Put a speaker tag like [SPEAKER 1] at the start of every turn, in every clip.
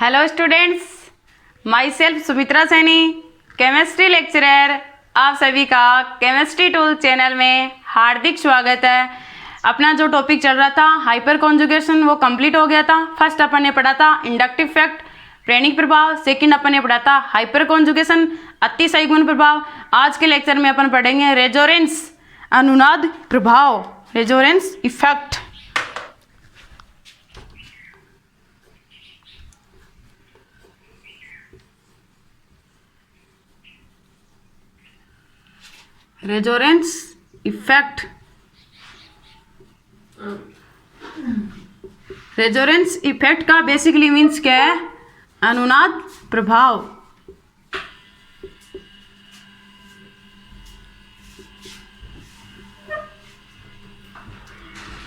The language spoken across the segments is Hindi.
[SPEAKER 1] Hello students, my self Sumitra Saini, chemistry lecturer. आप सभी का केमिस्ट्री टूल चैनल में हार्दिक स्वागत है। अपना जो टॉपिक चल रहा था हाइपर कॉन्जुगेशन वो कंप्लीट हो गया था। फर्स्ट अपन ने पढ़ा था इंडक्टिव फैक्ट, प्रेरणिक प्रभाव। सेकंड अपन ने पढ़ा था हाइपर कॉन्जुगेशन, अतिशय गुण प्रभाव। आज के लेक्चर में अपन पढ़ेंगे रेजोनेंस, अनुनाद प्रभाव, resonance effect. Resonance effect. Resonance effect का बेसिकली मीन्स क्या है? अनुनाद प्रभाव।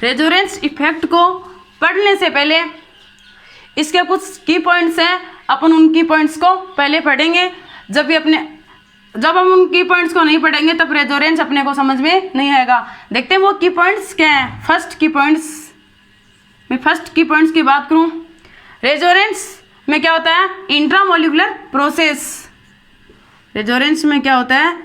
[SPEAKER 1] रेजोनेंस इफेक्ट को पढ़ने से पहले इसके कुछ की पॉइंट्स हैं, अपन उन की पॉइंट्स को पहले पढ़ेंगे। जब हम उन की पॉइंट्स को नहीं पढ़ेंगे तब रेजोनेंस अपने को समझ में नहीं आएगा। देखते हैं वो की पॉइंट्स क्या हैं। फर्स्ट की पॉइंट्स की बात करूं, रेजोनेंस में क्या होता है? Intramolecular process. रेजोनेंस में क्या होता है?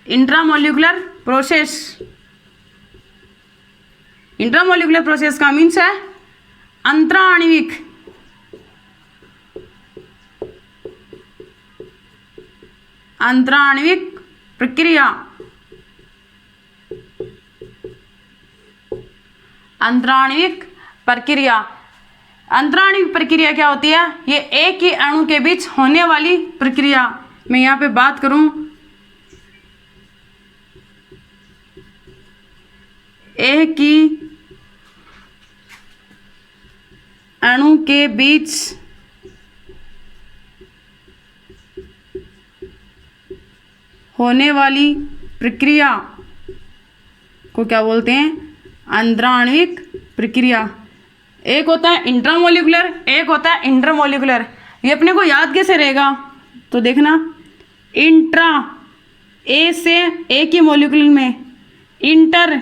[SPEAKER 1] Intramolecular process. इंट्रामोलिकुलर प्रोसेस का मीन्स है अंतराणविक प्रक्रिया। अंतराणविक प्रक्रिया क्या होती है? ये एक ही अणु के बीच होने वाली प्रक्रिया। मैं यहाँ पे बात करूं, एक ही अणु के बीच होने वाली प्रक्रिया को क्या बोलते हैं? अंतराणविक प्रक्रिया। एक होता है इंट्रामोलिकुलर, एक होता है इंटरमोलिकुलर। ये अपने को याद कैसे रहेगा? तो देखना, इंट्रा ए से एक ही मोलिकुलर में, इंटर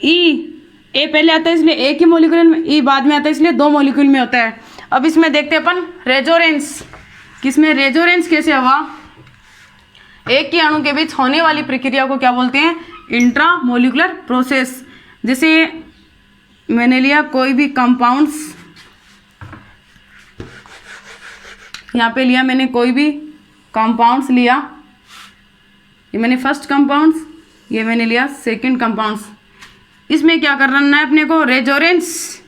[SPEAKER 1] ई, ए पहले आता है इसलिए एक ही मोलिकुलर में, ई बाद में आता है इसलिए दो मोलिकुल में होता है। अब इसमें देखते हैं अपन रेजोनेंस, किसमें रेजोनेंस कैसे हुआ? एक ही अणु के बीच होने वाली प्रक्रिया को क्या बोलते हैं? Intramolecular process. जैसे मैंने लिया कोई भी कंपाउंड्स, यहाँ पे लिया मैंने कोई भी कंपाउंड्स लिया, ये मैंने फर्स्ट कंपाउंड्स, ये मैंने लिया सेकंड कंपाउंड्स। इसमें क्या करना है अपने को? रेजोनेंस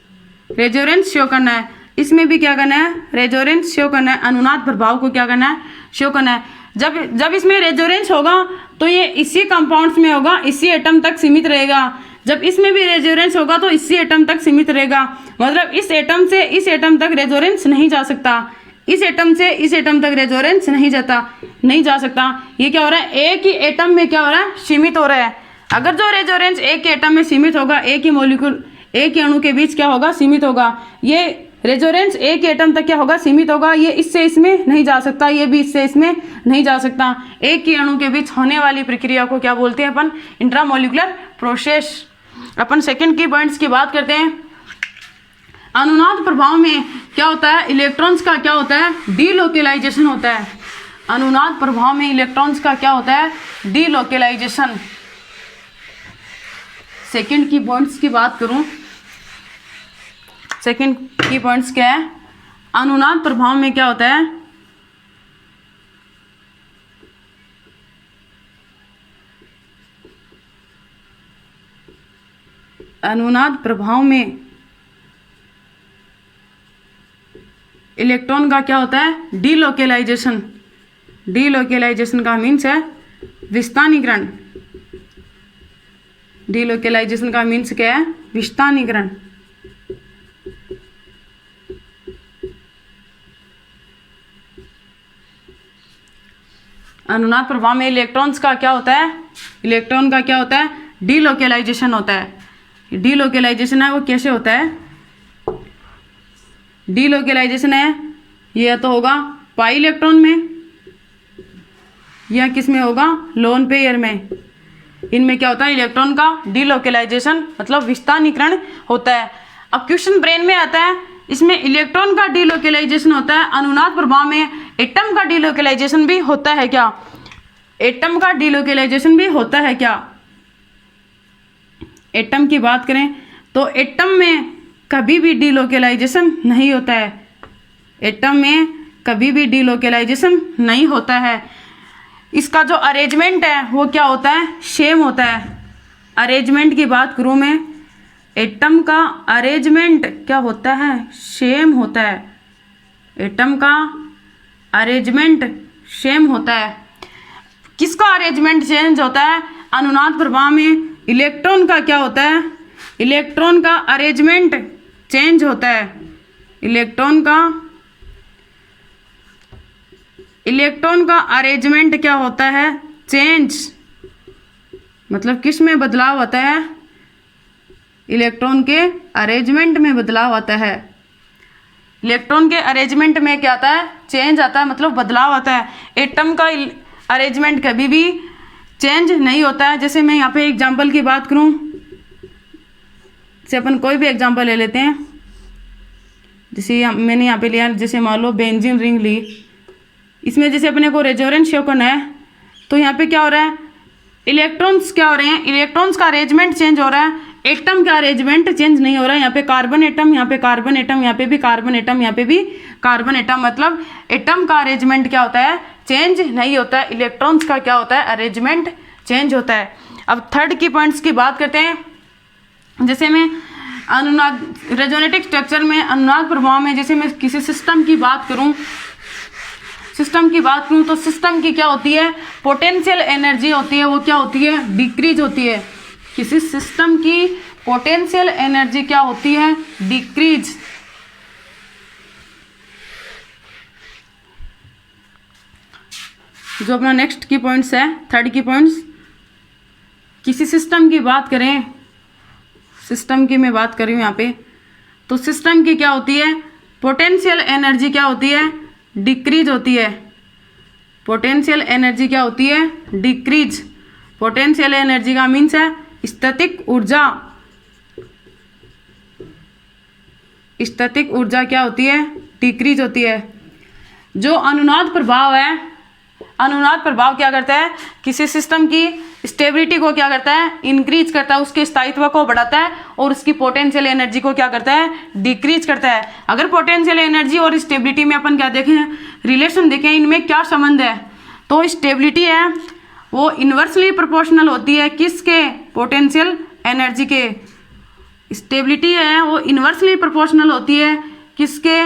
[SPEAKER 1] शो करना है। इसमें भी क्या करना है? रेजोनेंस शो करना है। अनुनाद प्रभाव को क्या करना है? शो करना है। जब इसमें रेजोनेंस होगा तो ये इसी कंपाउंड्स में होगा, इसी एटम तक सीमित रहेगा। जब इसमें भी रेजोनेंस होगा तो इसी एटम तक सीमित रहेगा। मतलब इस एटम से इस एटम तक रेजोनेंस नहीं जा सकता, इस एटम से इस एटम तक रेजोनेंस नहीं जा सकता। ये क्या हो रहा है? एक ही एटम में क्या हो रहा है? सीमित हो रहा है। अगर जो रेजोनेंस एक ही एटम में सीमित होगा, एक ही मोलिक्यूल, एक ही अणु के बीच क्या होगा? सीमित होगा। ये रेजोनेंस एक ही एटम तक क्या होगा? सीमित होगा। ये इससे इसमें नहीं जा सकता, ये भी इससे इसमें नहीं जा सकता। एक ही अणु के बीच होने वाली प्रक्रिया को क्या बोलते हैं अपन? Intramolecular process. अपन सेकंड की पॉइंट्स की बात करते हैं। अनुनाद प्रभाव में क्या होता है? इलेक्ट्रॉन्स का क्या होता है? डीलोकेलाइजेशन होता है। अनुनाद प्रभाव में इलेक्ट्रॉन्स का क्या होता है? डीलोकेलाइजेशन। सेकंड की पॉइंट्स की बात करूं, सेकंड की पॉइंट्स क्या है? अनुनाद प्रभाव में क्या होता है? अनुनाद प्रभाव में इलेक्ट्रॉन का क्या होता है? डीलोकेलाइजेशन। डीलोकेलाइजेशन का मीन्स है विस्थानीकरण। डीलोकेलाइजेशन का मीन्स क्या है? विस्थानीकरण। अनुनाद प्रभाव में इलेक्ट्रॉन्स का क्या होता है? इलेक्ट्रॉन का क्या होता है? डीलोकेलाइजेशन होता है। डीलोकेलाइजेशन है वो कैसे होता है? डीलोकेलाइजेशन है ये तो होगा पाई इलेक्ट्रॉन में, यह किस में होगा? लोन पेयर में। इनमें क्या होता है, इलेक्ट्रॉन का डीलोकेलाइजेशन मतलब विस्थानीकरण होता है। अब क्वेश्चन ब्रेन में आता है, इसमें इलेक्ट्रॉन का डीलोकेलाइजेशन होता है, अनुनाद प्रभाव में एटम का डीलोकेलाइजेशन भी होता है क्या? एटम का डीलोकेलाइजेशन भी होता है क्या? एटम की बात करें तो एटम में कभी भी डीलोकेलाइजेशन नहीं होता है, एटम में कभी भी डीलोकेलाइजेशन नहीं होता है। इसका जो अरेंजमेंट है वो क्या होता है, सेम होता है। अरेंजमेंट की बात करूँ मैं, एटम का अरेंजमेंट क्या होता है, सेम होता है। एटम का अरेंजमेंट सेम होता है। किसका अरेंजमेंट चेंज होता है? अनुनाद प्रभाव में इलेक्ट्रॉन का क्या होता है, इलेक्ट्रॉन का अरेंजमेंट चेंज होता है। इलेक्ट्रॉन का अरेंजमेंट क्या होता है, चेंज, मतलब किस में बदलाव होता है, इलेक्ट्रॉन के अरेंजमेंट में बदलाव आता है। इलेक्ट्रॉन के अरेंजमेंट में क्या आता है, चेंज आता है, मतलब बदलाव आता है। एटम का अरेंजमेंट कभी भी चेंज नहीं होता है। जैसे मैं यहाँ पे एग्जांपल की बात करूँ, जैसे अपन कोई भी एग्जांपल ले लेते हैं, जैसे मैंने यहाँ पे लिया, जैसे मान लो बेंजीन रिंग ली, इसमें जैसे अपने को रेजोनेंस शो करना है, तो यहाँ पे क्या हो रहा है, इलेक्ट्रॉन्स क्या हो रहे हैं, इलेक्ट्रॉन्स का अरेंजमेंट चेंज हो रहा है, एटम का अरेंजमेंट चेंज नहीं हो रहा है। यहाँ पे कार्बन एटम, यहाँ पे कार्बन एटम, यहाँ पे भी कार्बन एटम, यहाँ पे भी कार्बन एटम, मतलब एटम का अरेंजमेंट क्या होता है, चेंज नहीं होता है। इलेक्ट्रॉन्स का क्या होता है, अरेंजमेंट चेंज होता है। अब थर्ड की पॉइंट्स की बात करते हैं। जैसे मैं अनुनाद रेजोनेटिक स्ट्रक्चर में अनुनाद प्रभाव में, जैसे मैं किसी सिस्टम की बात करूं, तो सिस्टम की क्या होती है, पोटेंशियल एनर्जी होती है, वो क्या होती है, डिक्रीज होती है। किसी सिस्टम की पोटेंशियल एनर्जी क्या होती है, डिक्रीज। जो अपना नेक्स्ट की पॉइंट्स है, थर्ड की पॉइंट्स, किसी सिस्टम की बात करें, सिस्टम की मैं बात कर रही हूँ यहाँ पे, तो सिस्टम की क्या होती है, पोटेंशियल एनर्जी क्या होती है, डिक्रीज होती है। पोटेंशियल एनर्जी क्या होती है, डिक्रीज। पोटेंशियल एनर्जी का मीन्स है स्टैटिक ऊर्जा। स्टैटिक ऊर्जा क्या होती है, डिक्रीज होती है। जो अनुनाद प्रभाव है, अनुनाद प्रभाव क्या करता है, किसी सिस्टम की स्टेबिलिटी को क्या करता है, इंक्रीज करता है, उसके स्थायित्व को बढ़ाता है, और उसकी पोटेंशियल एनर्जी को क्या करता है, डिक्रीज करता है। अगर पोटेंशियल एनर्जी और स्टेबिलिटी में अपन क्या देखें, रिलेशन देखें, इनमें क्या संबंध है, तो स्टेबिलिटी है वो इन्वर्सली प्रोपोर्शनल होती है किसके, पोटेंशियल एनर्जी के। स्टेबिलिटी है वो इन्वर्सली प्रोपोर्शनल होती है किसके,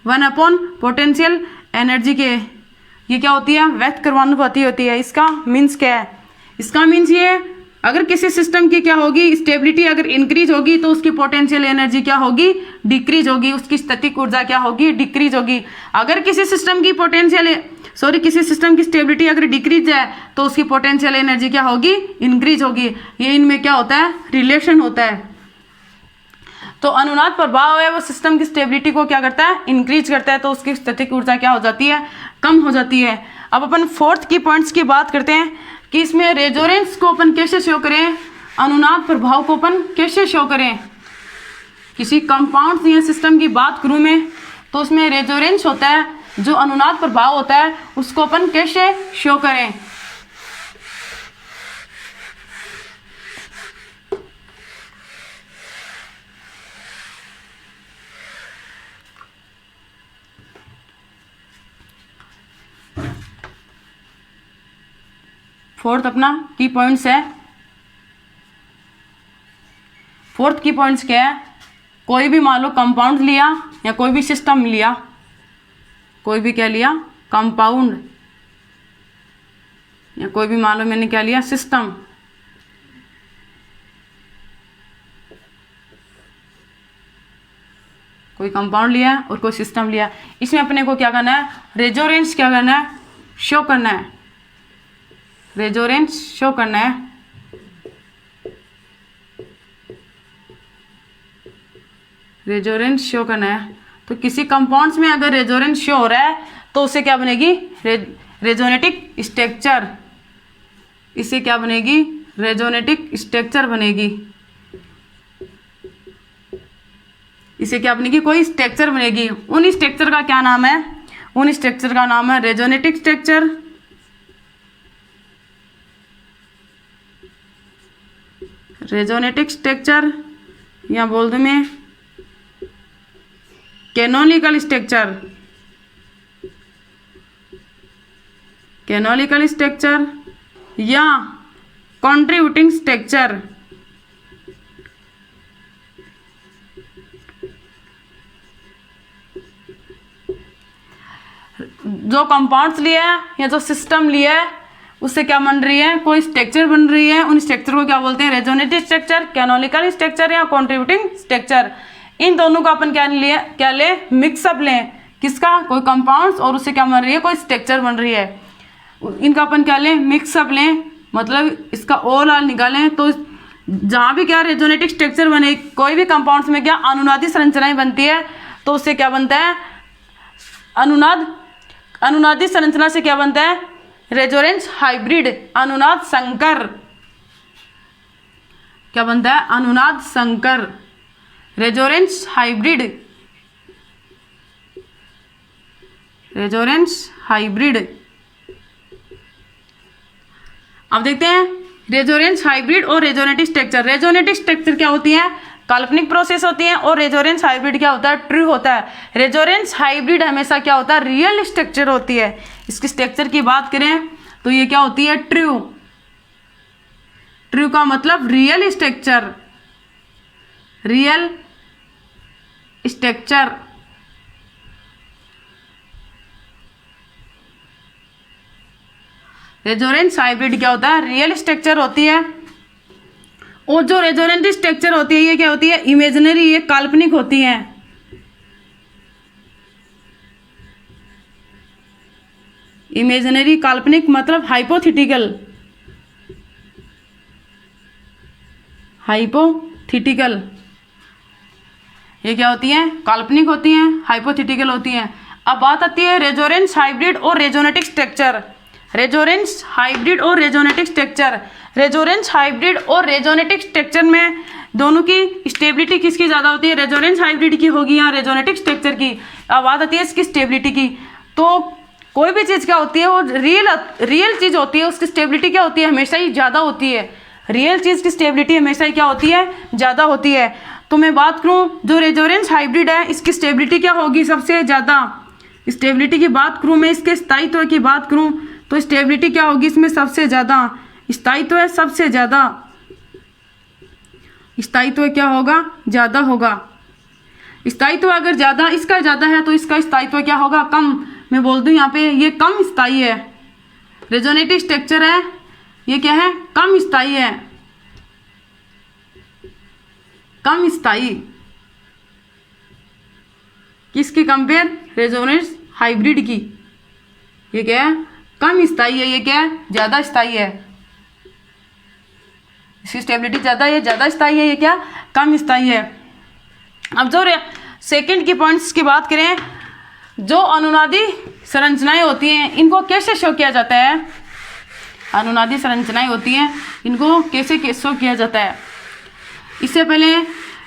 [SPEAKER 1] 1/, पोटेंशियल एनर्जी के। ये क्या होती है, व्युत्क्रमानुपाती होती है। इसका मीन्स क्या है, इसका मीन्स ये, अगर किसी सिस्टम की क्या होगी, स्टेबिलिटी अगर इंक्रीज होगी तो उसकी पोटेंशियल एनर्जी क्या होगी, डिक्रीज होगी, उसकी स्टैटिक ऊर्जा क्या होगी, डिक्रीज होगी। अगर किसी सिस्टम की किसी सिस्टम की स्टेबिलिटी अगर डिक्रीज है तो उसकी पोटेंशियल एनर्जी क्या होगी, इंक्रीज होगी। ये इनमें क्या होता है, रिलेशन होता है। तो अनुनाद प्रभाव है वो सिस्टम की स्टेबिलिटी को क्या करता है, इंक्रीज करता है, तो उसकी स्टैटिक ऊर्जा क्या हो जाती है, कम हो जाती है। अब अपन फोर्थ की पॉइंट्स की बात करते हैं कि इसमें रेजोनेंस को अपन कैसे शो करें, अनुनाद प्रभाव को अपन कैसे शो करें। किसी कंपाउंड या सिस्टम की बात करूं मैं, तो उसमें रेजोनेंस होता है, जो अनुनाद प्रभाव होता है उसको अपन कैसे शो करें। फोर्थ अपना की पॉइंट्स है। फोर्थ की पॉइंट्स क्या है, कोई भी मान लो कंपाउंड लिया या कोई भी सिस्टम लिया, कोई भी क्या लिया, कंपाउंड, या कोई भी मान लो मैंने क्या लिया, सिस्टम। कोई कंपाउंड लिया और कोई सिस्टम लिया, इसमें अपने को क्या करना है, रेजोनेंस क्या करना है, शो करना है। रेजोनेंस शो करना है। रेजोनेंस शो करना है। तो किसी कंपाउंड्स में अगर रेजोनेंस शो हो रहा है तो उसे क्या बनेगी, रेजोनेटिक स्ट्रक्चर। इससे क्या बनेगी, रेजोनेटिक स्ट्रक्चर बनेगी। इसे क्या बनेगी, कोई स्ट्रक्चर बनेगी। उन स्ट्रक्चर का क्या नाम है, उन स्ट्रक्चर का नाम है रेजोनेटिक स्ट्रक्चर, रेजोनेटिक स्ट्रक्चर, या बोल दूं मैं कैनोनिकल स्ट्रक्चर, कैनोनिकल स्ट्रक्चर या कंट्रीब्यूटिंग स्ट्रक्चर। जो कंपाउंड्स लिए है या जो सिस्टम लिए है उससे क्या बन रही है, कोई स्ट्रक्चर बन रही है। उन स्ट्रक्चर को क्या बोलते हैं, रेजोनेटिव स्ट्रक्चर, कैनोनिकल स्ट्रक्चर या कंट्रीब्यूटिंग स्ट्रक्चर। इन दोनों का अपन क्या ले मिक्सअप लें, किसका, कोई कंपाउंड्स और उससे क्या बन रही है, कोई स्ट्रक्चर बन रही है। इनका अपन क्या लें, मिक्सअप लें, मतलब इसका ओल आल निकालें। तो जहाँ भी क्या रेजोनेटिव स्ट्रक्चर बने, कोई भी कंपाउंड्स में क्या अनुनादी संरचनाएं बनती है, तो उससे क्या बनता है, अनुनादी संरचना से क्या बनता है, रेजोनेंस हाइब्रिड, अनुनाद संकर। क्या बनता है, अनुनाद संकर, रेजोनेंस हाइब्रिड, रेजोनेंस हाइब्रिड। अब देखते हैं रेजोनेंस हाइब्रिड और रेजोनेटिव स्ट्रक्चर। रेजोनेटिव स्ट्रक्चर क्या होती है, काल्पनिक प्रोसेस होती है, और रेजोनेंस हाइब्रिड क्या होता है, ट्रू होता है। रेजोनेंस हाइब्रिड हमेशा क्या होता है, रियल स्ट्रक्चर होती है। इसकी स्ट्रक्चर की बात करें तो ये क्या होती है, ट्रू। ट्रू का मतलब real structure, real structure. Resonance hybrid क्या होता है, रियल स्ट्रक्चर होती है। और जो रेजोनेटिव स्ट्रक्चर होती है ये क्या होती है, इमेजिनरी, ये काल्पनिक होती है। इमेजिनरी, काल्पनिक मतलब हाइपोथेटिकल, हाइपोथेटिकल। ये क्या होती हैं, काल्पनिक होती हैं, हाइपोथेटिकल होती हैं। अब बात आती है रेजोनेंस हाइब्रिड और रेजोनेटिव स्ट्रक्चर। रेजोनेंस हाइब्रिड और रेजोनेटिव स्ट्रक्चर, रेजोनेंस हाइब्रिड और रेजोनेटिव स्ट्रक्चर में दोनों की स्टेबिलिटी किसकी ज़्यादा होती है, रेजोनेंस हाइब्रिड की होगी या रेजोनेटिव स्ट्रक्चर की। अब बात आती है इसकी स्टेबिलिटी की। तो कोई भी चीज़ क्या होती है, वो रियल चीज़ होती है, उसकी स्टेबिलिटी क्या होती है, हमेशा ही ज़्यादा होती है। रियल चीज़ की स्टेबिलिटी हमेशा ही क्या होती है, ज़्यादा होती है। तो मैं बात करूँ जो रेजोनेंस हाइब्रिड है, इसकी स्टेबिलिटी क्या होगी, सबसे ज़्यादा। स्टेबिलिटी की बात करूँ मैं, इसके स्थायित्व की बात करूँ तो स्टेबिलिटी क्या होगी इसमें, सबसे ज़्यादा। स्थायित्व है सबसे ज़्यादा, स्थायित्व क्या होगा, ज़्यादा होगा। स्थायित्व अगर ज़्यादा, इसका ज़्यादा है तो इसका स्थायित्व क्या होगा, कम। मैं बोल दूँ यहाँ पे ये कम स्थायी है। रेजोनेटिव स्ट्रक्चर है, ये क्या है, कम स्थायी है, कम स्थायी। किसकी कंपेयर, रेजोनेंस हाइब्रिड की। ये क्या है, कम स्थायी है, ये क्या है, ज़्यादा स्थायी है। इसकी स्टेबिलिटी ज़्यादा है, ज़्यादा स्थायी है, ये क्या, कम स्थायी है। अब जो सेकंड की पॉइंट्स की बात करें, जो अनुनादी संरचनाएं होती हैं इनको कैसे शो किया जाता है, अनुनादी संरचनाएं होती हैं इनको कैसे शो किया जाता है। इससे पहले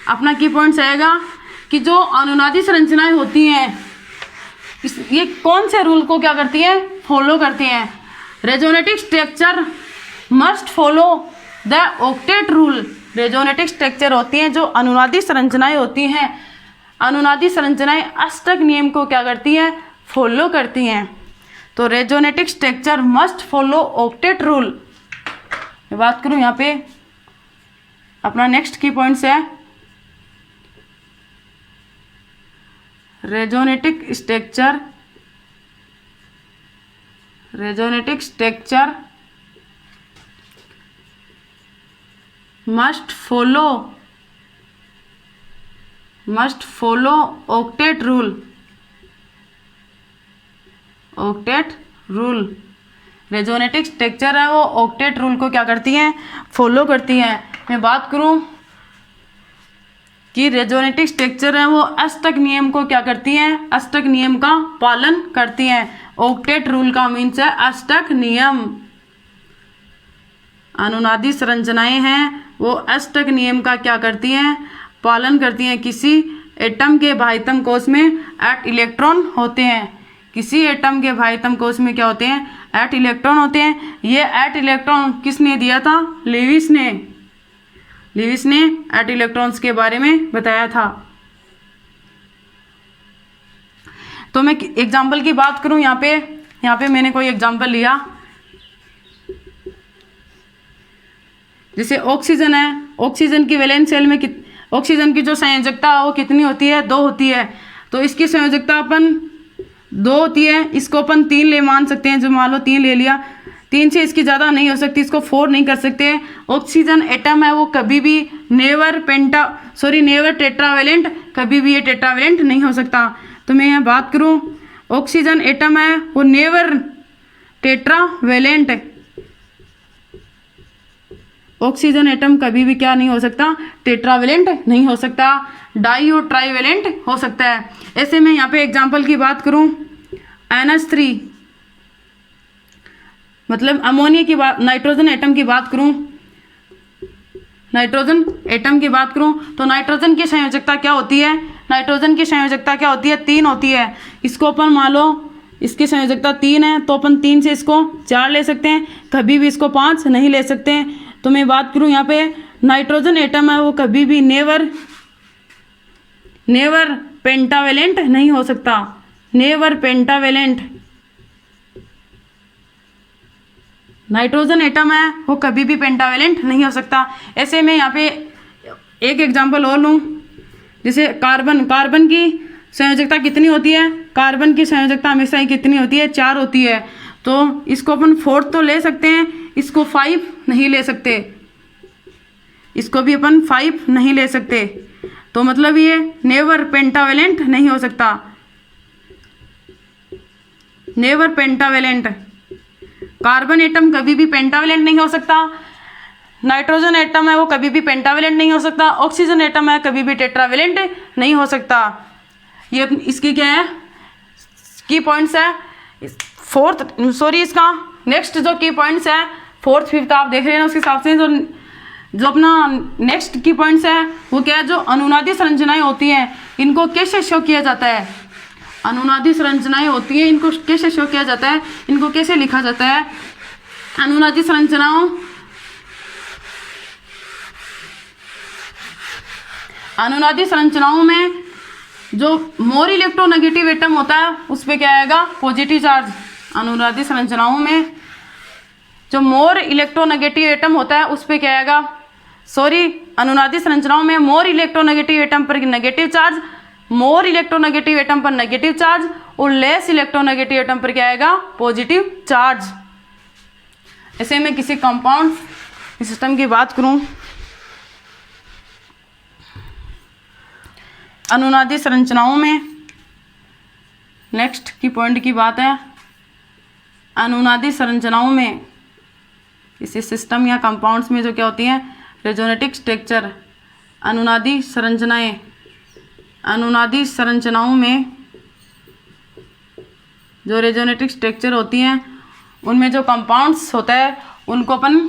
[SPEAKER 1] अपना की पॉइंट्स आएगा कि जो अनुनादी संरचनाएं होती हैं ये कौन से रूल को क्या करती हैं, फॉलो करती हैं। Resonative structure must follow the octet rule. Resonative structure होती हैं जो अनुनादी संरचनाएं होती हैं, अनुनादी संरचनाएं अष्टक नियम को क्या करती हैं, फॉलो करती हैं। तो resonative structure must follow octet rule. मैं बात करूं यहाँ पे अपना नेक्स्ट की पॉइंट्स है, resonative structure, resonative structure must follow octet rule, octet rule. Resonative structure है वो ऑक्टेट रूल को क्या करती हैं, फॉलो करती हैं। मैं बात करूं कि रेजोनेटिव स्ट्रक्चर है वो अष्टक नियम को क्या करती हैं, अष्टक नियम का पालन करती हैं। ऑक्टेट रूल का मीन्स है अष्टक नियम, अनुनादी संरचनाएं हैं वो अष्टक नियम का क्या करती हैं, पालन करती हैं। किसी एटम के बाह्यतम कोश में 8 इलेक्ट्रॉन होते हैं। किसी एटम के बाह्यतम कोश में क्या होते हैं, 8 इलेक्ट्रॉन होते हैं। ये 8 इलेक्ट्रॉन किसने दिया था, लेविस ने 8 इलेक्ट्रॉन्स के बारे में बताया था। तो मैं एग्जाम्पल की बात करूं, यहाँ पे मैंने कोई एग्जाम्पल लिया, जैसे ऑक्सीजन है। ऑक्सीजन की वैलेंस शेल में ऑक्सीजन की जो संयोजकता वो कितनी होती है, 2 होती है। तो इसकी संयोजकता अपन 2 होती है, इसको अपन 3 ले मान सकते हैं। जो मान लो 3 ले लिया, 3 से इसकी ज़्यादा नहीं हो सकती, इसको 4 नहीं कर सकते। ऑक्सीजन एटम है वो कभी भी नेवर टेट्रावेलेंट, कभी भी ये टेट्रावेलेंट नहीं हो सकता। तो मैं यहाँ बात करूँ, ऑक्सीजन एटम है वो नेवर टेट्रावेलेंट, ऑक्सीजन एटम कभी भी क्या नहीं हो सकता, टेट्रावेलेंट नहीं हो सकता, डाई और ट्राईवेलेंट हो सकता है। ऐसे में यहाँ पे एग्जांपल की बात करूँ, NH3 मतलब अमोनिया की बात, नाइट्रोजन एटम की बात करूँ, तो नाइट्रोजन की संयोजकता क्या होती है, नाइट्रोजन की संयोजकता क्या होती है, 3 होती है। इसको अपन मान लो इसकी संयोजकता 3 है, तो अपन 3 से इसको 4 ले सकते हैं, कभी भी इसको 5 नहीं ले सकते हैं। तो मैं बात करूं यहाँ पे नाइट्रोजन एटम है वो कभी भी नेवर पेंटावेलेंट नहीं हो सकता, नेवर पेंटावेलेंट। नाइट्रोजन एटम है वो कभी भी पेंटावेलेंट नहीं हो सकता। ऐसे में यहाँ पे एक एग्जांपल और लूँ, जैसे कार्बन की संयोजकता कितनी होती है, कार्बन की संयोजकता हमेशा ही कितनी होती है, 4 होती है। तो इसको अपन 4 तो ले सकते हैं, इसको 5 नहीं ले सकते, इसको भी अपन 5 नहीं ले सकते। तो मतलब ये नेवर पेंटावेलेंट नहीं हो सकता, नेवर पेंटावेलेंट। कार्बन एटम कभी भी पेंटावेलेंट नहीं हो सकता, नाइट्रोजन एटम है वो कभी भी पेंटावेलेंट नहीं हो सकता, ऑक्सीजन एटम है कभी भी टेट्रावेलेंट नहीं हो सकता। ये इसकी क्या है, की पॉइंट्स है। इसका नेक्स्ट जो की पॉइंट्स है 4th 5th आप देख रहे हैं, उसके हिसाब से जो अपना नेक्स्ट की पॉइंट्स है वो क्या है, जो अनुनादी संरचनाएं होती हैं इनको कैसे शो किया जाता है, अनुनादी संरचनाएं होती हैं इनको कैसे शो किया जाता है, इनको कैसे लिखा जाता है। अनुनादी संरचनाओं में जो मोर इलेक्ट्रोनेगेटिव एटम होता है उस पर क्या आएगा, पॉजिटिव चार्ज। अनुनादी संरचनाओं में जो मोर इलेक्ट्रोनेगेटिव एटम होता है उस पर क्या आएगा, अनुनादी संरचनाओं में मोर इलेक्ट्रोनेगेटिव एटम पर negative charge, more electronegative atom पर नेगेटिव चार्ज और लेस इलेक्ट्रोनेगेटिव एटम पर क्या आएगा, पॉजिटिव चार्ज। ऐसे में किसी कंपाउंड सिस्टम की बात करूं, अनुनादी संरचनाओं में नेक्स्ट की पॉइंट की बात है, अनुनादी संरचनाओं में किसी सिस्टम या कंपाउंड्स में जो क्या होती हैं, रेजोनेटिक स्ट्रक्चर। अनुनादी संरचनाओं में जो रेजोनेटिक स्ट्रक्चर होती हैं उनमें जो कंपाउंड्स होता है उनको अपन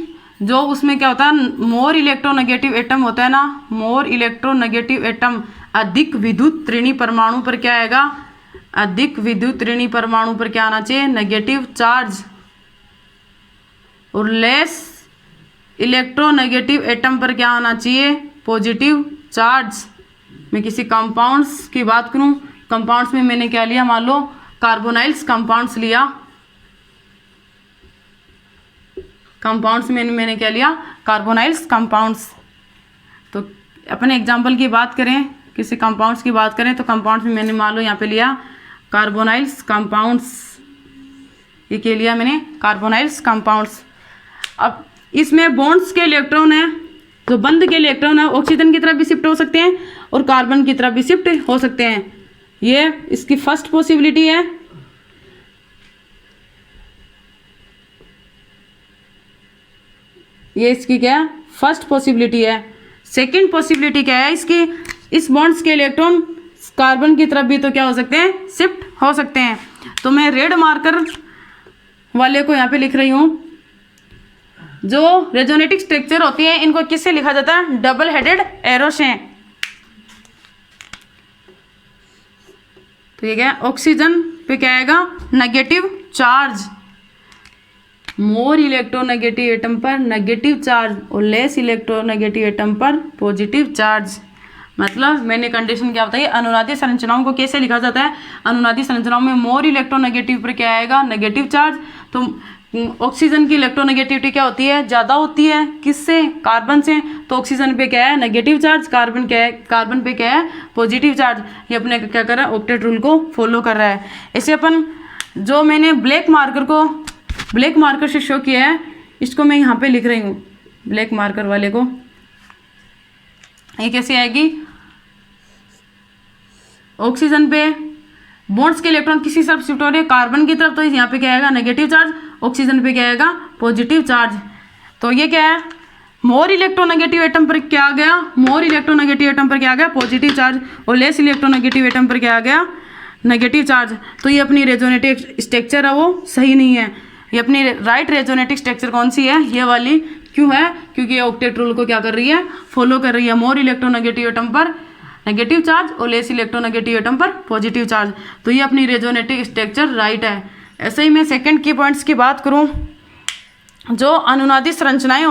[SPEAKER 1] जो उसमें क्या होता है, मोर इलेक्ट्रोनेगेटिव एटम होता है ना, मोर इलेक्ट्रोनेगेटिव एटम अधिक विद्युत ऋणी परमाणु पर क्या आएगा, अधिक विद्युत ऋणी परमाणु पर क्या आना चाहिए, नेगेटिव चार्ज। और लेस इलेक्ट्रोनेगेटिव एटम पर क्या आना चाहिए, पॉजिटिव चार्ज। मैं किसी कंपाउंड्स की बात करूं, कंपाउंड्स में मैंने क्या लिया, मान लो कार्बोनाइल्स कंपाउंड्स लिया, कंपाउंड्स में मैंने क्या लिया, कार्बोनाइल्स कंपाउंड्स। तो अपने एग्जांपल की बात करें, किसी कंपाउंड्स की बात करें तो कंपाउंड्स में मैंने मान लो यहाँ पे लिया कार्बोनाइल्स कंपाउंड्स, ये क्या लिया मैंने, कार्बोनाइल्स कंपाउंड्स। अब इसमें बॉन्ड्स के इलेक्ट्रॉन है, जो बंद के इलेक्ट्रॉन है ऑक्सीजन की तरफ भी शिफ्ट हो सकते हैं और कार्बन की तरफ भी शिफ्ट हो सकते हैं। ये इसकी फर्स्ट पॉसिबिलिटी है। ये इसकी क्या है, फर्स्ट पॉसिबिलिटी है। सेकंड पॉसिबिलिटी क्या है इसकी, इस बॉन्ड्स के इलेक्ट्रॉन कार्बन की तरफ भी तो क्या हो सकते हैं, शिफ्ट हो सकते हैं। तो मैं रेड मार्कर वाले को यहाँ पे लिख रही हूँ, जो रेजोनेटिक स्ट्रक्चर होती है इनको किससे लिखा जाता है? डबल हेडेड एरो से। ठीक है, ऑक्सीजन पे क्या आएगा? Negative charge. More electronegative atom पर नेगेटिव चार्ज और लेस इलेक्ट्रोनेगेटिव एटम पर पॉजिटिव चार्ज। मतलब मैंने कंडीशन क्या बताई? अनुनादी संरचनाओं को कैसे लिखा जाता है? अनुनादी संरचनाओं में मोर इलेक्ट्रोनेगेटिव पर क्या आएगा? Negative charge. तो ऑक्सीजन की इलेक्ट्रोनेगेटिविटी क्या होती है? ज़्यादा होती है। किससे? कार्बन से। तो ऑक्सीजन पे क्या है? Negative charge. कार्बन क्या है? कार्बन पे क्या है? Positive charge. ये अपने क्या कर रहा है? ऑक्टेट रूल को फॉलो कर रहा है। ऐसे अपन जो मैंने ब्लैक मार्कर से शो किया है, इसको मैं यहाँ पे लिख रही हूँ, ब्लैक मार्कर वाले को। ये कैसे आएगी? ऑक्सीजन पे बॉन्ड्स के इलेक्ट्रॉन किसी तरफ शिफ्ट हो रहे हैं? कार्बन की तरफ। तो यहाँ पे क्या आएगा? Negative charge. ऑक्सीजन पे क्या आएगा? Positive charge. तो ये क्या है? मोर इलेक्ट्रोनेगेटिव एटम पर क्या आ गया? मोर इलेक्ट्रोनेगेटिव एटम पर क्या आ गया? Positive charge. और लेस इलेक्ट्रोनेगेटिव एटम पर क्या आ गया? Negative charge. तो ये अपनी रेजोनेटिक स्ट्रक्चर है वो सही नहीं है। ये अपनी राइट रेजोनेटिक स्ट्रक्चर कौन सी है? ये वाली। क्यों है? क्योंकि ये ऑक्टेट रूल को क्या कर रही है? फॉलो कर रही है। मोर इलेक्ट्रोनेगेटिव एटम पर नेगेटिव चार्ज और लेस इलेक्ट्रोनेगेटिव एटम पर पॉजिटिव चार्ज। तो ये अपनी रेजोनेटिक स्ट्रक्चर राइट है। ऐसे ही मैं सेकंड की पॉइंट्स की बात करूं, जो अनुनादी संरचनाएं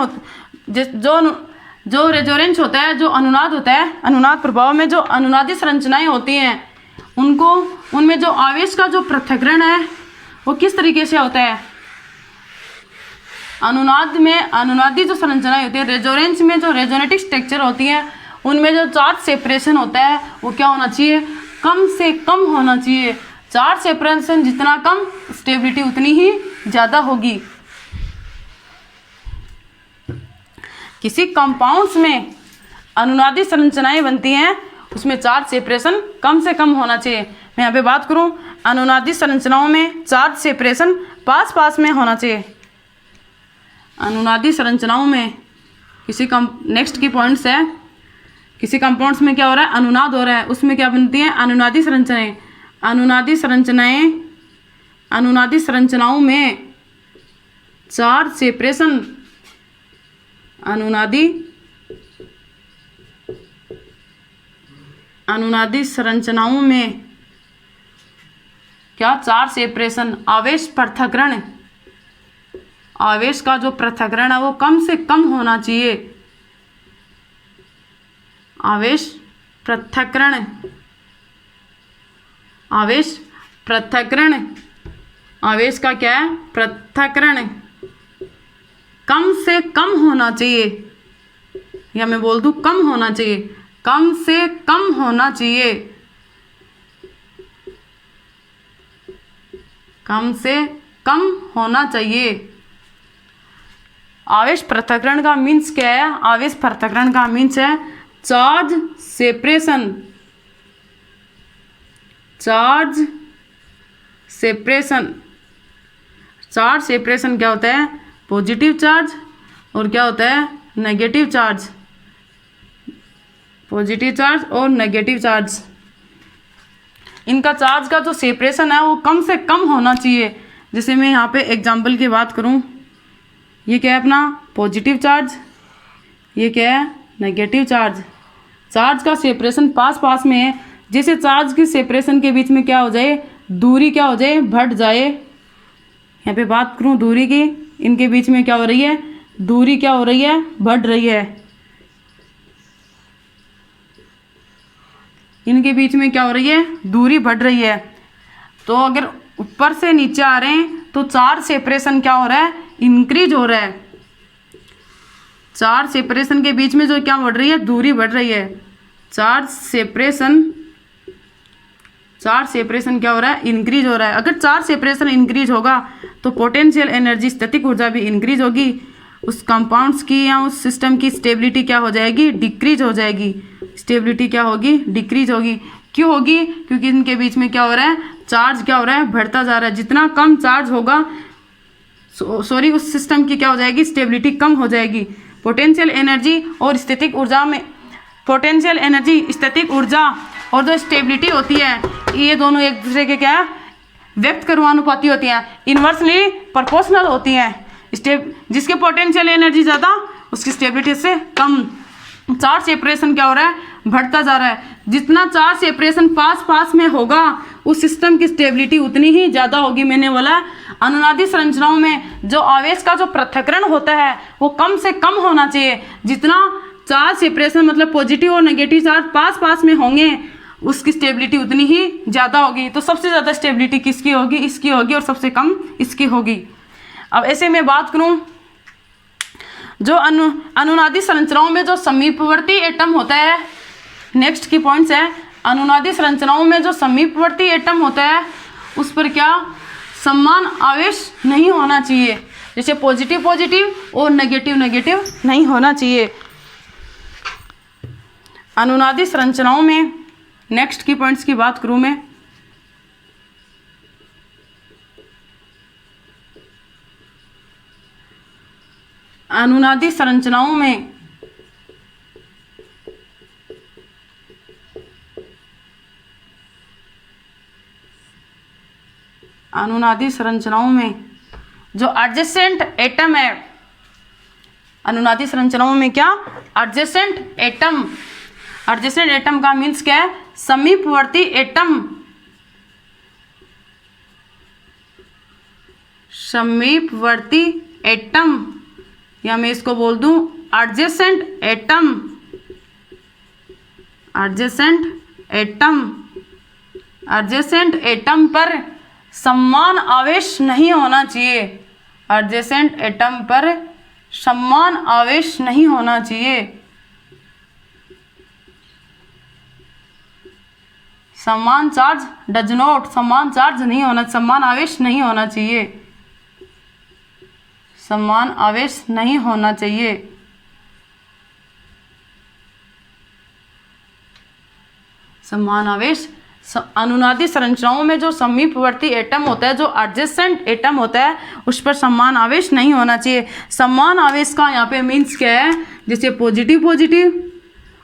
[SPEAKER 1] जो रेजोनेंस होता है, जो अनुनाद होता है, अनुनाद प्रभाव में जो अनुनादी संरचनाएं होती हैं उनमें जो आवेश का जो पृथक्करण है वो किस तरीके से होता है? अनुनादी जो संरचनाएं होती है, रेजोनेंस में जो रेजोनेटिक स्ट्रक्चर होती है उनमें जो चार्ज सेपरेशन होता है वो क्या होना चाहिए? कम से कम होना चाहिए। चार्ज सेपरेशन जितना कम, स्टेबिलिटी उतनी ही ज़्यादा होगी। किसी कंपाउंड्स में अनुनादी संरचनाएं बनती हैं उसमें चार्ज सेपरेशन कम से कम होना चाहिए। मैं यहाँ पे बात करूँ, अनुनादी संरचनाओं में चार्ज सेपरेशन पास में होना चाहिए। अनुनादी संरचनाओं में नेक्स्ट की पॉइंट्स है, किसी कंपाउंड्स में क्या हो रहा है? अनुनाद हो रहा है, उसमें क्या बनती हैं? अनुनादी संरचनाएं। अनुनादी संरचनाओं में चार्ज सेपरेशन, अनुनादी संरचनाओं में क्या? चार्ज सेपरेशन, आवेश पृथक्करण। आवेश का जो पृथक्करण है वो कम से कम होना चाहिए। आवेश पृथक्करण, आवेश का क्या है? पृथक्करण कम से कम होना चाहिए, या मैं बोल दूं कम होना चाहिए। कम से कम होना चाहिए, कम से कम होना चाहिए। आवेश पृथक्करण का मीन्स क्या है? आवेश पृथक्करण का मीन्स है चार्ज सेपरेशन। चार्ज सेपरेशन क्या होता है? पॉजिटिव चार्ज और क्या होता है? Negative charge. पॉजिटिव चार्ज और नेगेटिव चार्ज, इनका चार्ज का जो सेपरेशन है वो कम से कम होना चाहिए। जैसे मैं यहाँ पे एग्जांपल की बात करूँ, ये क्या है अपना? पॉजिटिव चार्ज, ये क्या है? Negative charge. चार्ज का सेपरेशन पास में है। जैसे चार्ज की सेपरेशन के बीच में क्या हो जाए? दूरी क्या हो जाए? बढ़ जाए। यहाँ पे बात करूँ दूरी की, इनके बीच में क्या हो रही है? दूरी क्या हो रही है? बढ़ रही है। इनके बीच में क्या हो रही है? दूरी बढ़ रही है। तो अगर ऊपर से नीचे आ रहे हैं तो चार्ज सेपरेशन क्या हो रहा है? इंक्रीज हो रहा है। चार्ज सेपरेशन के बीच में जो क्या बढ़ रही है? दूरी बढ़ रही है। चार्ज सेपरेशन क्या हो रहा है? इंक्रीज हो रहा है। अगर चार्ज सेपरेशन इंक्रीज होगा तो पोटेंशियल एनर्जी, स्टैटिक ऊर्जा भी इंक्रीज होगी। उस कंपाउंड्स की या उस सिस्टम की स्टेबिलिटी क्या हो जाएगी? डिक्रीज हो जाएगी। स्टेबिलिटी क्या होगी? डिक्रीज होगी। क्यों होगी? क्योंकि इनके बीच में क्या हो रहा है? चार्ज क्या हो रहा है? बढ़ता जा रहा है। जितना कम चार्ज होगा, उस सिस्टम की क्या हो जाएगी? स्टेबिलिटी कम हो जाएगी। पोटेंशियल एनर्जी और स्टैटिक ऊर्जा में, पोटेंशियल एनर्जी, स्टैटिक ऊर्जा और जो स्टेबिलिटी होती है, ये दोनों एक दूसरे के क्या है? व्यक्त कर्मानुपाती होती हैं, इन्वर्सली प्रोपोर्शनल होती हैं। जिसके पोटेंशियल एनर्जी ज़्यादा उसकी स्टेबिलिटी से कम। चार्ज सेपरेशन क्या हो रहा है, बढ़ता जा रहा है। जितना चार्ज सेपरेशन पास पास में होगा उस सिस्टम की स्टेबिलिटी उतनी ही ज़्यादा होगी। मैंने बोला अनुनादी संरचनाओं में जो आवेश का जो पृथक्करण होता है वो कम से कम होना चाहिए। जितना चार्ज सेपरेशन मतलब पॉजिटिव और नेगेटिव चार्ज पास पास में होंगे उसकी स्टेबिलिटी उतनी ही ज़्यादा होगी। तो सबसे ज़्यादा स्टेबिलिटी किसकी होगी, इसकी होगी, और सबसे कम इसकी होगी। अब ऐसे में बात करूं जो अनुनादी संरचनाओं में जो समीपवर्ती एटम होता है, नेक्स्ट की पॉइंट्स है अनुनादी संरचनाओं में जो समीपवर्ती एटम होता है उस पर क्या समान आवेश नहीं होना चाहिए। जैसे पॉजिटिव पॉजिटिव और नेगेटिव नेगेटिव नहीं होना चाहिए अनुनादी संरचनाओं में। नेक्स्ट की पॉइंट्स की बात करूं मैं, अनुनादी संरचनाओं में जो एडजेसेंट एटम है, अनुनादी संरचनाओं में क्या एडजेसेंट एटम, एडजेसेंट एटम का मीन्स क्या है, समीपवर्ती एटम, समीपवर्ती एटम, या मैं इसको बोल दूं adjacent atom, adjacent atom, adjacent atom पर समान आवेश नहीं होना चाहिए, एडजेसेंट एटम पर समान आवेश नहीं होना चाहिए, समान चार्ज डज नॉट, समान चार्ज नहीं होना, समान आवेश नहीं होना चाहिए, समान आवेश नहीं होना चाहिए। समान आवेश अनुनादी संरचनाओं में जो समीपवर्ती एटम होता है, जो एडजेसेंट एटम होता है, उस पर समान आवेश नहीं होना चाहिए। समान आवेश का यहाँ पे मीन्स क्या है, जैसे पॉजिटिव पॉजिटिव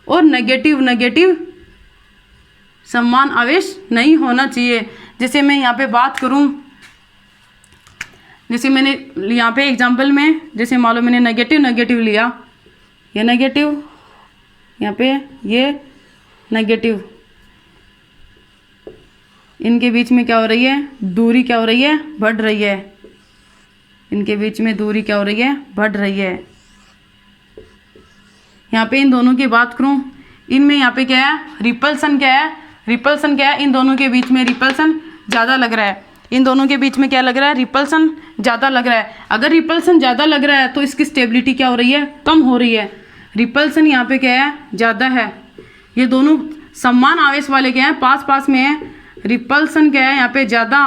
[SPEAKER 1] और नेगेटिव नेगेटिव समान आवेश नहीं होना चाहिए। जैसे मैं यहाँ पे बात करूँ, जैसे मैंने यहाँ पे एग्जांपल में, जैसे मान लो मैंने नेगेटिव नेगेटिव लिया, ये नेगेटिव, यहाँ पे ये नेगेटिव, इनके बीच में क्या हो रही है, दूरी क्या हो रही है, बढ़ रही है, इनके बीच में दूरी क्या हो रही है, बढ़ रही है। यहाँ पे इन दोनों की बात करूँ, इनमें यहाँ पे क्या है, रिपल्सन क्या है, रिपल्सन क्या है, इन दोनों के बीच में रिपल्सन ज़्यादा लग रहा है, इन दोनों के बीच में क्या लग रहा है, रिपल्सन ज़्यादा लग रहा है। अगर रिपल्सन ज़्यादा लग रहा है तो इसकी स्टेबिलिटी क्या हो रही है, कम हो रही है। रिपल्सन यहाँ पे क्या है, ज़्यादा है, ये दोनों समान आवेश वाले क्या हैं, पास पास में है। रिपल्सन क्या है यहाँ पे, ज़्यादा,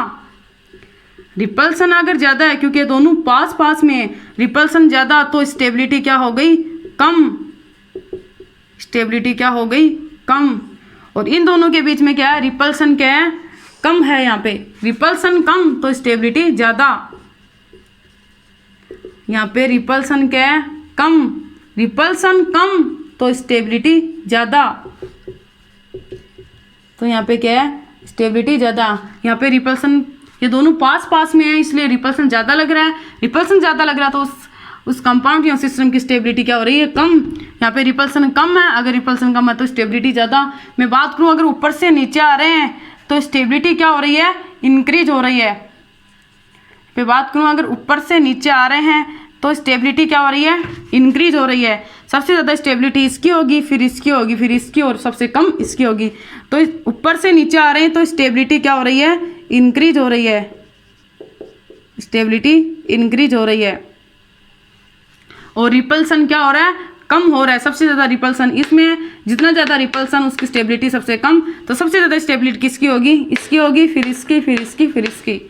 [SPEAKER 1] रिपल्सन अगर ज़्यादा है क्योंकि दोनों पास पास में है, रिपल्सन ज़्यादा, तो स्टेबिलिटी क्या हो गई, कम, स्टेबिलिटी क्या हो गई, कम। और इन दोनों के बीच में क्या है, रिपल्सन क्या है, कम है, यहाँ पे रिपल्सन कम तो स्टेबिलिटी ज़्यादा, यहाँ पे रिपल्सन क्या है, कम, रिपल्सन कम तो स्टेबिलिटी ज़्यादा, तो यहाँ पे क्या है, स्टेबिलिटी ज़्यादा। यहाँ पे रिपल्सन, ये दोनों पास पास में है इसलिए रिपल्सन ज़्यादा लग रहा है, रिपल्सन ज़्यादा लग रहा है तो उस कंपाउंड या सिस्टम की स्टेबिलिटी क्या हो रही है, कम। यहाँ पे रिपल्सन कम है, अगर रिपल्सन कम है तो स्टेबिलिटी ज़्यादा। मैं बात करूँ अगर ऊपर से नीचे आ रहे हैं तो स्टेबिलिटी क्या हो रही है, इंक्रीज हो रही है। फिर बात करूँ अगर ऊपर से नीचे आ रहे हैं तो स्टेबिलिटी क्या हो रही है, इंक्रीज हो रही है। सबसे ज़्यादा स्टेबिलिटी इसकी होगी, फिर इसकी होगी, फिर इसकी, और सबसे कम इसकी होगी। तो ऊपर से नीचे आ रहे हैं तो स्टेबिलिटी क्या हो रही है, इंक्रीज हो रही है, स्टेबिलिटी इंक्रीज हो रही है। और रिपल्सन क्या हो रहा है, कम हो रहा है। सबसे ज़्यादा रिपल्सन इसमें, जितना ज़्यादा रिपल्सन उसकी स्टेबिलिटी सबसे कम। तो सबसे ज़्यादा स्टेबिलिटी किसकी होगी, इसकी होगी, फिर इसकी, फिर इसकी, फिर इसकी।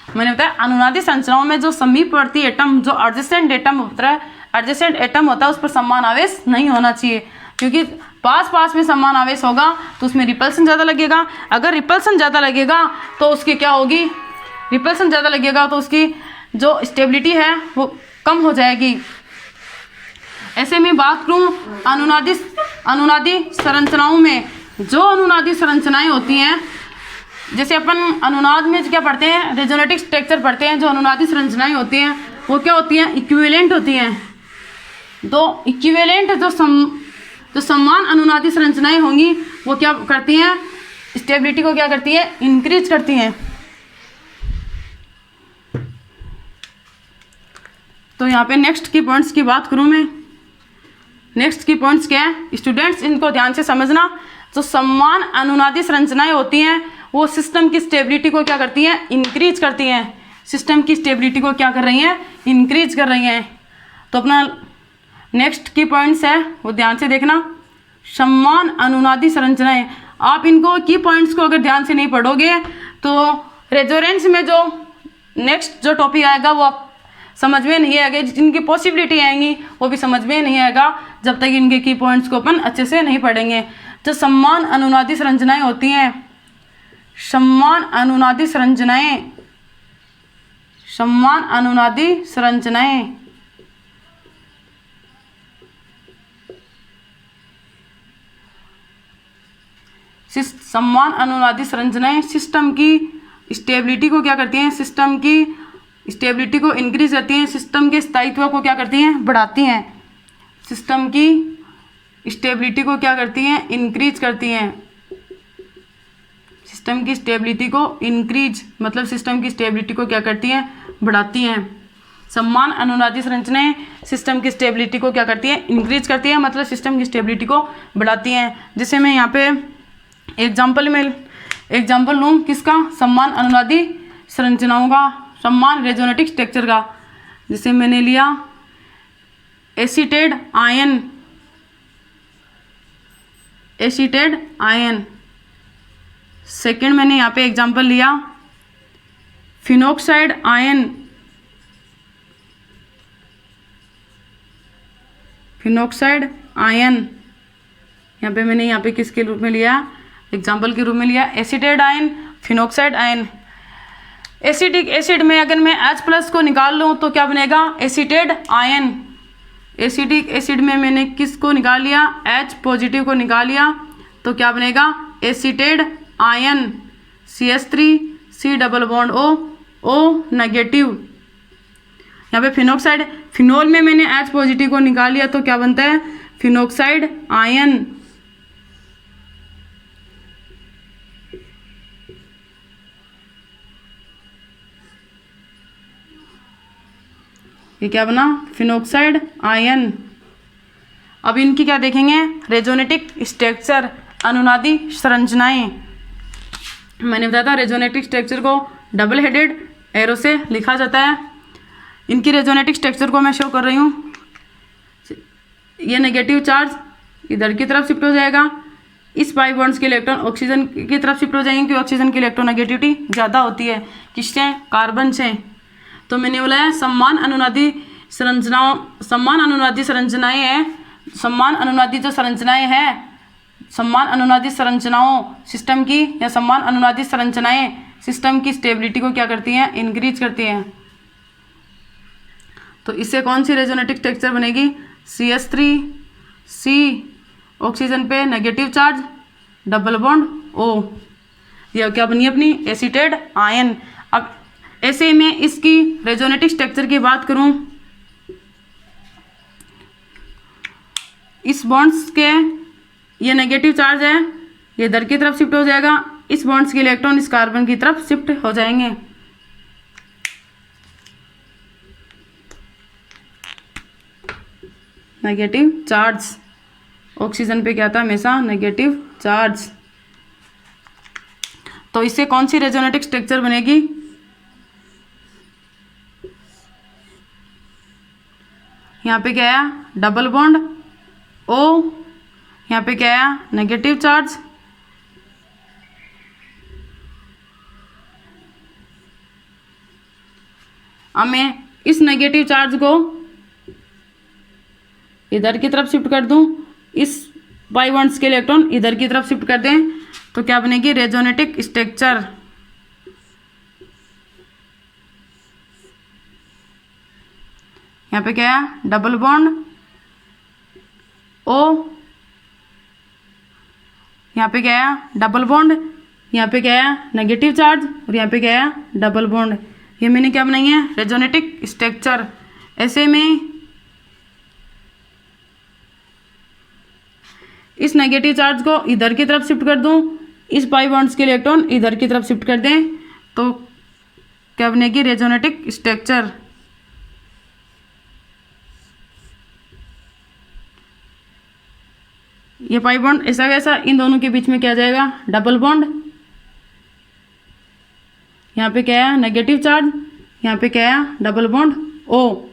[SPEAKER 1] मैंने बताया अनुनादी संरचनाओं में जो समीपवर्ती एटम, जो एडजेसेंट एटम होता है, एडजेसेंट एटम होता है, उस पर समान आवेश नहीं होना चाहिए, क्योंकि पास पास में समान आवेश होगा तो उसमें रिपल्सन ज़्यादा लगेगा। अगर रिपल्सन ज़्यादा लगेगा तो उसकी क्या होगी, रिपल्सन ज़्यादा लगेगा तो उसकी जो स्टेबिलिटी है वो कम हो जाएगी। ऐसे में बात करूँ अनुनादी संरचनाओं में, जो अनुनादी संरचनाएं होती हैं, जैसे अपन अनुनाद में क्या पढ़ते हैं, रेजोनेटिक स्ट्रक्चर पढ़ते हैं, जो अनुनादी संरचनाएं होती हैं वो क्या होती हैं, इक्विवेलेंट होती हैं। तो इक्विवेलेंट जो समान अनुनादी संरचनाएं होंगी वो क्या करती हैं, स्टेबिलिटी को क्या करती है, इंक्रीज करती हैं। तो यहाँ पे नेक्स्ट की पॉइंट्स की बात करूँ मैं, नेक्स्ट की पॉइंट्स क्या है स्टूडेंट्स, इनको ध्यान से समझना। जो समान अनुनादी संरचनाएं होती हैं वो सिस्टम की स्टेबिलिटी को क्या करती हैं, इंक्रीज करती हैं। सिस्टम की स्टेबिलिटी को क्या कर रही हैं, इंक्रीज कर रही हैं। तो अपना नेक्स्ट की पॉइंट्स है वो ध्यान से देखना। समान अनुनादी संरचनाएं, आप इनको की पॉइंट्स को अगर ध्यान से नहीं पढ़ोगे तो रेजोनेंस में जो नेक्स्ट जो टॉपिक आएगा वो आप समझ में नहीं आएगा, जिनकी पॉसिबिलिटी आएंगी वो भी समझ में नहीं आएगा जब तक इनके की पॉइंट्स को अपन अच्छे से नहीं पढ़ेंगे। जो समान अनुनादी संरचनाएं होती हैं, समान अनुनादी संरचनाएं, समान अनुनादी संरचनाएं समान अनुनादी संरचनाएं सिस्टम की स्टेबिलिटी को क्या करती हैं, सिस्टम की स्टेबिलिटी को इंक्रीज करती हैं, सिस्टम के स्थायित्व को क्या करती हैं, बढ़ाती हैं। सिस्टम की स्टेबिलिटी को क्या करती हैं, इंक्रीज करती हैं। सिस्टम की स्टेबिलिटी को इंक्रीज मतलब सिस्टम की स्टेबिलिटी को क्या करती हैं, बढ़ाती हैं। समान अनुनादी संरचनाएं सिस्टम की स्टेबिलिटी को क्या करती हैं, इंक्रीज करती हैं मतलब सिस्टम की स्टेबिलिटी को बढ़ाती हैं। जैसे मैं यहाँ पे एग्जाम्पल लूँ किसका, समान अनुनादी संरचनाओं का, समान रेजोनेटिक स्ट्रक्चर का। जैसे मैंने लिया acetate ion, acetate ion. Second मैंने यहाँ पे एग्जाम्पल लिया फिनोक्साइड आयन, फिनोक्साइड आयन। यहाँ पे मैंने यहाँ पे किसके रूप में लिया, एग्जाम्पल के रूप में लिया acetate ion, phenoxide ion. Acidic acid में अगर मैं H+ को निकाल लूँ तो क्या बनेगा, एसीटेट आयन। एसिडिक एसिड में मैंने किसको निकाल लिया, H+ को निकाल लिया तो क्या बनेगा, acetate ion. CH3 C double bond O negative. यहाँ पे फिनोक्साइड, फिनोल में मैंने H+ को निकाल लिया तो क्या बनता है, फिनोक्साइड आयन। ये क्या बना, फिनोक्साइड आयन। अब इनकी क्या देखेंगे, रेजोनेटिक स्ट्रक्चर, अनुनादी संरचनाएं। मैंने बताया था रेजोनेटिक स्ट्रक्चर को डबल हेडेड एरो से लिखा जाता है। इनकी रेजोनेटिक स्ट्रक्चर को मैं शो कर रही हूँ। ये नेगेटिव चार्ज इधर की तरफ शिफ्ट हो जाएगा, इस पाई बॉन्ड्स के इलेक्ट्रॉन ऑक्सीजन की तरफ शिफ्ट हो जाएंगे क्योंकि ऑक्सीजन की इलेक्ट्रोनेगेटिविटी ज़्यादा होती है, किससे, कार्बन से। तो मैंने बोला है समान अनुनादी संरचनाओं, समान अनुनादी संरचनाएं हैं, समान अनुनादी जो संरचनाएं हैं, समान अनुनादी संरचनाओं सिस्टम की या समान अनुनादी संरचनाएं सिस्टम की स्टेबिलिटी को क्या करती हैं, इंक्रीज करती हैं। तो इससे कौन सी रेजोनेटिक स्ट्रक्चर बनेगी, CH3 C ऑक्सीजन पे negative charge double bond O, यह क्या बनी अपनी एसीटेट आयन। अब ऐसे में इसकी रेजोनेटिक स्ट्रक्चर की बात करूं, इस बॉन्ड्स के ये नेगेटिव चार्ज है, ये इधर की तरफ शिफ्ट हो जाएगा, इस बॉन्ड्स के इलेक्ट्रॉन इस कार्बन की तरफ शिफ्ट हो जाएंगे। नेगेटिव चार्ज, ऑक्सीजन पे क्या था हमेशा नेगेटिव चार्ज। तो इससे कौन सी रेजोनेटिक स्ट्रक्चर बनेगी, यहाँ पे क्या है डबल बॉन्ड O, यहाँ पे क्या है नेगेटिव चार्ज, अब मैं इस नेगेटिव चार्ज को इधर की तरफ शिफ्ट कर दूं, इस पाई बॉन्ड्स के इलेक्ट्रॉन इधर की तरफ शिफ्ट कर दें तो क्या बनेगी रेजोनेटिक स्ट्रक्चर। यहाँ पे क्या है डबल बॉन्ड O, यहाँ पे क्या है डबल बॉन्ड, यहाँ पे क्या है नेगेटिव चार्ज और यहाँ पे क्या है डबल बॉन्ड। ये मैंने क्या बनाई है रेजोनेटिक स्ट्रक्चर। ऐसे में इस नेगेटिव चार्ज को इधर की तरफ शिफ्ट कर दूं, इस पाई बॉन्ड्स के इलेक्ट्रॉन इधर की तरफ शिफ्ट कर दें, तो क्या बनेगी? रेजोनेटिक स्ट्रक्चर। ये पाई बॉन्ड ऐसा वैसा, इन दोनों के बीच में क्या जाएगा? Double bond. यहाँ पे क्या है? नेगेटिव चार्ज, यहाँ पे क्या है? Double bond O.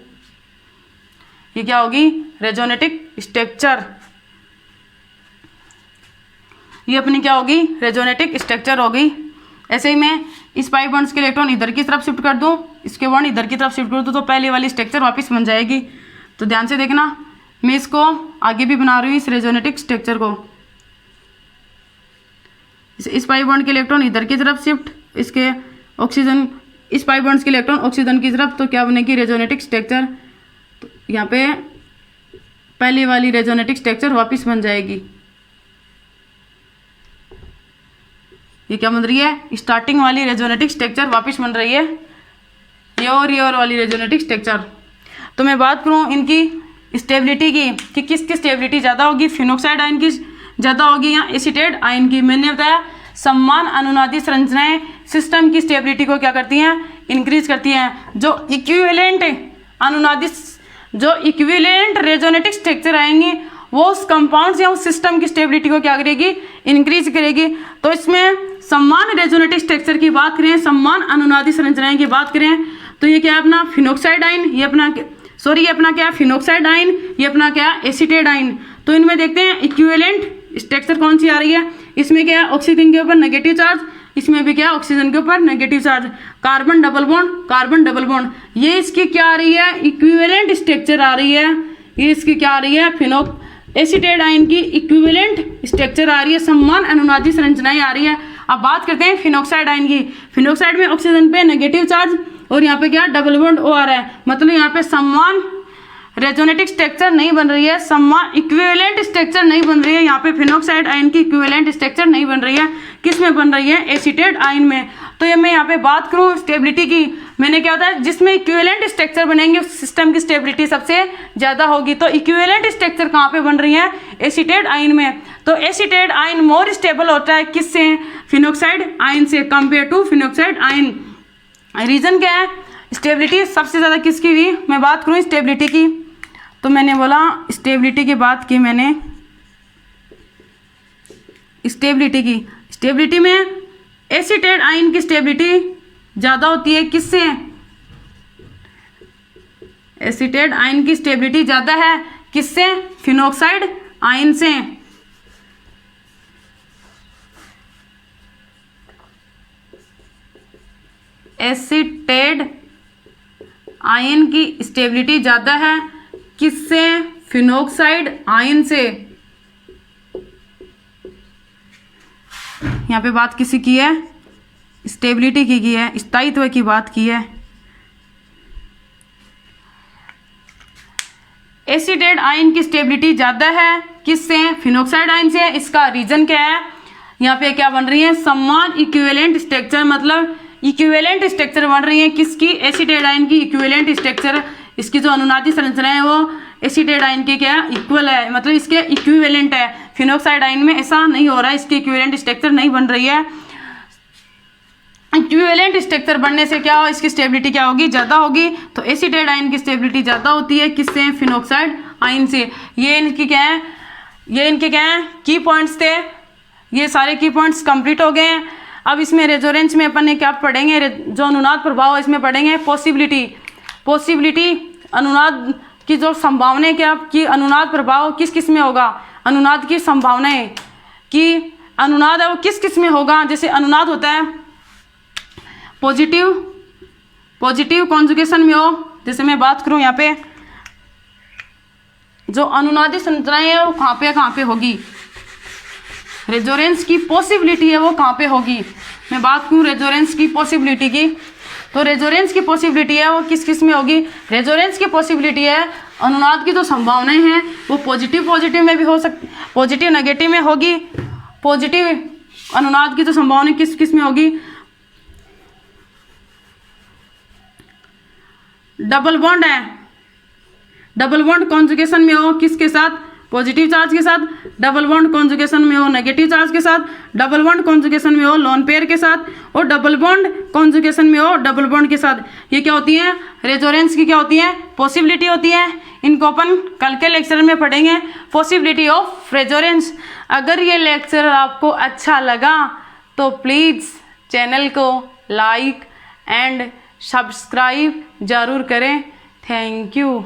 [SPEAKER 1] ये क्या होगी? Resonating structure. ये अपनी क्या होगी? रेजोनेटिक स्ट्रक्चर होगी। ऐसे ही मैं इस पाई बॉन्ड्स के इलेक्ट्रॉन इधर की तरफ शिफ्ट कर दूं, इसके बॉन्ड इधर की तरफ शिफ्ट कर दूं, तो पहले वाली स्ट्रक्चर वापस बन जाएगी। तो ध्यान से देखना, मैं इसको आगे भी बना रही हूँ, इस रेजोनेटिक स्ट्रक्चर को। इस पाई बॉन्ड के इलेक्ट्रॉन इधर की तरफ शिफ्ट, इसके ऑक्सीजन, इस पाई बॉन्ड्स के इलेक्ट्रॉन ऑक्सीजन की तरफ, तो क्या बनेगी? रेजोनेटिक स्ट्रक्चर। तो यहाँ पे पहली वाली रेजोनेटिक स्ट्रक्चर वापस बन जाएगी। ये क्या बन रही है? स्टार्टिंग वाली रेजोनेटिक स्ट्रक्चर वापस बन रही है, ये और वाली रेजोनेटिक स्ट्रक्चर। तो मैं बात करूँ इनकी स्टेबिलिटी की कि किसकी स्टेबिलिटी ज़्यादा होगी? फिनोक्साइड आयन की ज़्यादा होगी या एसीटेट आयन की? मैंने बताया समान अनुनादी संरचनाएं सिस्टम की स्टेबिलिटी को क्या करती हैं? इंक्रीज करती हैं। जो इक्विवेलेंट रेजोनेटिक स्ट्रक्चर आएंगी वो उस कंपाउंड्स या उस सिस्टम की स्टेबिलिटी को क्या करेगी? इंक्रीज करेगी। तो इसमें समान रेजोनेटिक स्ट्रक्चर की बात करें, समान अनुनादी संरचनाएं की बात करें, तो ये क्या है? अपना फिनोक्साइड आयन, ये अपना क्या है? फिनोक्साइड आयन, ये अपना क्या है? Acetate ion. तो इनमें देखते हैं इक्विवेलेंट स्ट्रक्चर कौन सी आ रही है। इसमें क्या है? ऑक्सीजन के ऊपर नेगेटिव चार्ज, इसमें भी क्या है? ऑक्सीजन के ऊपर negative charge, carbon double bond. ये इसकी क्या आ रही है? इक्विवेलेंट स्ट्रक्चर आ रही है। ये इसकी क्या आ रही है? एसीटेट आयन की इक्विवेलेंट स्ट्रक्चर आ रही है, समान अनुनादी संरचनाएं आ रही है। अब बात करते हैं फिनोक्साइड आयन की। फिनोक्साइड में ऑक्सीजन पे नेगेटिव चार्ज और यहाँ पे क्या? डबल बॉन्ड ओ आ रहा है, मतलब यहाँ पे समान रेजोनेटिक स्ट्रक्चर नहीं बन रही है, समान इक्विवेलेंट स्ट्रक्चर नहीं बन रही है। यहाँ पे फिनोक्साइड आयन की इक्विवेलेंट स्ट्रक्चर नहीं बन रही है। किस में बन रही है? एसीटेट आयन में। तो ये मैं यहाँ पे बात करूँ स्टेबिलिटी की, मैंने क्या होता है? जिसमें इक्विवेलेंट स्ट्रक्चर बनेंगे उस सिस्टम की स्टेबिलिटी सबसे ज़्यादा होगी। तो इक्विवेलेंट स्ट्रक्चर कहाँ पे बन रही है? एसीटेट आयन में। तो एसीटेट आयन मोर स्टेबल होता है किससे? फिनोक्साइड आयन से compare to phenoxide ion. Reason क्या है? स्टेबिलिटी सबसे ज़्यादा किसकी हुई? मैं बात करूँ स्टेबिलिटी की, तो मैंने बोला स्टेबिलिटी की बात की मैंने, स्टेबिलिटी में एसीटेट आयन की स्टेबिलिटी ज़्यादा होती है किससे? एसीटेट आयन की स्टेबिलिटी ज़्यादा है किससे? फिनोक्साइड आयन से। एसीटेट आयन की स्टेबिलिटी ज़्यादा है किससे? फिनोक्साइड आयन से। यहाँ पे बात किसी की है? स्टेबिलिटी की है, स्थायित्व की बात की है। एसीटेट आयन की स्टेबिलिटी ज़्यादा है किससे? फिनोक्साइड आयन से। इसका रीज़न क्या है? यहाँ पे क्या बन रही है? समान इक्विवेलेंट स्ट्रक्चर, मतलब इक्विवेलेंट स्ट्रक्चर बन रही है किसकी? एसीटेट आयन की इक्विवेलेंट स्ट्रक्चर। इसकी जो अनुनादी संरचना है वो एसीटेट आयन के क्या इक्वल है, मतलब इसके इक्विवेलेंट है। फिनोक्साइड आयन में ऐसा नहीं हो रहा है, इसकी इक्विवेलेंट स्ट्रक्चर नहीं बन रही है। इक्विवेलेंट स्ट्रक्चर बनने से क्या हो? इसकी स्टेबिलिटी क्या होगी? ज़्यादा होगी। तो एसीटेट आयन की स्टेबिलिटी ज़्यादा होती है किससे? फिनोक्साइड आयन से। ये इनके क्या है? की पॉइंट्स थे। ये सारे की पॉइंट्स कंप्लीट हो गए हैं। अब इसमें रेजोनेंस में अपन ने क्या पढ़ेंगे? जो अनुनाद प्रभाव है इसमें पढ़ेंगे पॉसिबिलिटी अनुनाद की जो संभावनाएं क्या कि अनुनाद प्रभाव किस किस में होगा, अनुनाद की संभावनाएं कि अनुनाद है वो किस किस में होगा। जैसे अनुनाद होता है पॉजिटिव कॉन्जुगेशन में हो। जैसे मैं बात करूं यहाँ पे जो अनुनादी संरचनाएं है वो कहाँ पे होगी, रेजोनेंस की पॉसिबिलिटी है वो कहाँ पे होगी। मैं बात करूं रेजोनेंस की पॉसिबिलिटी की, तो रेजोनेंस की पॉसिबिलिटी है वो किस किस में होगी। रेजोनेंस की पॉसिबिलिटी है अनुनाद की जो संभावनाएं हैं वो पॉजिटिव में भी हो सकती, पॉजिटिव नेगेटिव में होगी। पॉजिटिव अनुनाद की जो संभावना किस किस में होगी? डबल बॉन्ड है, डबल बॉन्ड कॉन्जुगेशन में हो किसके साथ, पॉजिटिव चार्ज के साथ, डबल बॉन्ड कॉन्जुगेशन में हो नेगेटिव चार्ज के साथ, डबल बॉन्ड कॉन्जुगेशन में हो लोन पेयर के साथ, और डबल बॉन्ड कॉन्जुगेशन में हो डबल बॉन्ड के साथ। ये क्या होती है, रेजोनेंस की क्या होती है, पॉसिबिलिटी होती है। इनको अपन कल के लेक्चर में पढ़ेंगे, पॉसिबिलिटी ऑफ रेजोनेंस। अगर ये लेक्चर आपको अच्छा लगा तो प्लीज़ चैनल को लाइक एंड सब्सक्राइब ज़रूर करें। Thank you.